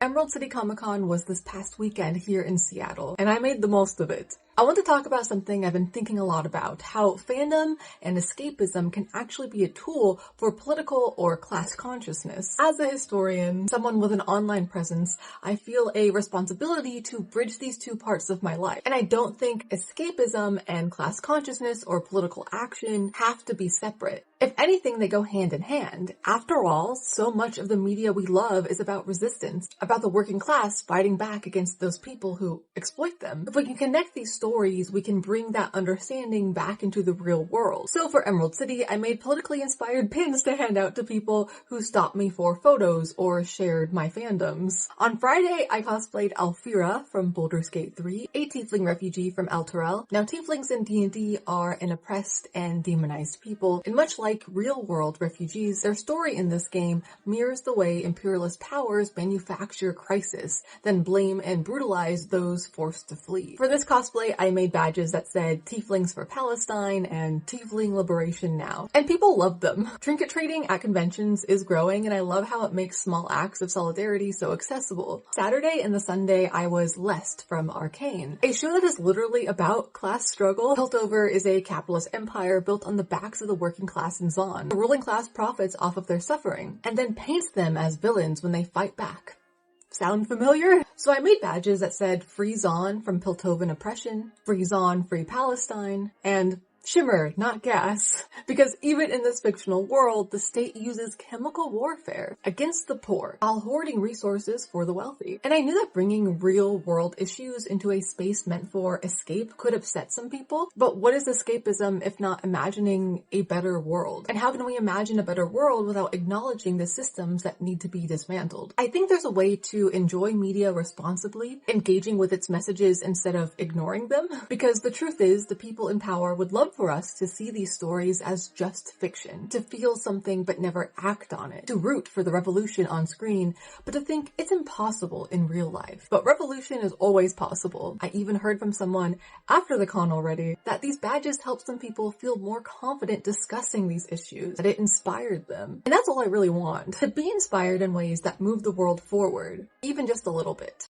Emerald City Comic Con was this past weekend here in Seattle, and I made the most of it. I want to talk about something I've been thinking a lot about, how fandom and escapism can actually be a tool for political or class consciousness. As a historian, someone with an online presence, I feel a responsibility to bridge these two parts of my life. And I don't think escapism and class consciousness or political action have to be separate. If anything, they go hand in hand. After all, so much of the media we love is about resistance, about the working class fighting back against those people who exploit them. If we can connect these stories, we can bring that understanding back into the real world. So for Emerald City, I made politically inspired pins to hand out to people who stopped me for photos or shared my fandoms. On Friday, I cosplayed Alfira from Baldur's Gate 3, a tiefling refugee from Elturel. Now, tieflings in D&D are an oppressed and demonized people, and much like real-world refugees, their story in this game mirrors the way imperialist powers manufacture crisis, then blame and brutalize those forced to flee. For this cosplay, I made badges that said Tieflings for Palestine and Tiefling Liberation Now, and people loved them. Trinket trading at conventions is growing, and I love how it makes small acts of solidarity so accessible. Saturday and the Sunday, I was Lest from Arcane, a show that is literally about class struggle. Piltover is a capitalist empire built on the backs of the working class in Zon. The ruling class profits off of their suffering, and then paints them as villains when they fight back. Sound familiar? So I made badges that said Free Zon from Piltovan oppression, Free Zon, Free Palestine, and Shimmer, not gas. Because even in this fictional world, the state uses chemical warfare against the poor while hoarding resources for the wealthy. And I knew that bringing real world issues into a space meant for escape could upset some people. But what is escapism if not imagining a better world? And how can we imagine a better world without acknowledging the systems that need to be dismantled? I think there's a way to enjoy media responsibly, engaging with its messages instead of ignoring them. Because the truth is, the people in power would love for us to see these stories as just fiction, to feel something but never act on it, to root for the revolution on screen, but to think it's impossible in real life. But revolution is always possible. I even heard from someone after the con already that these badges help some people feel more confident discussing these issues, that it inspired them. And that's all I really want, to be inspired in ways that move the world forward, even just a little bit.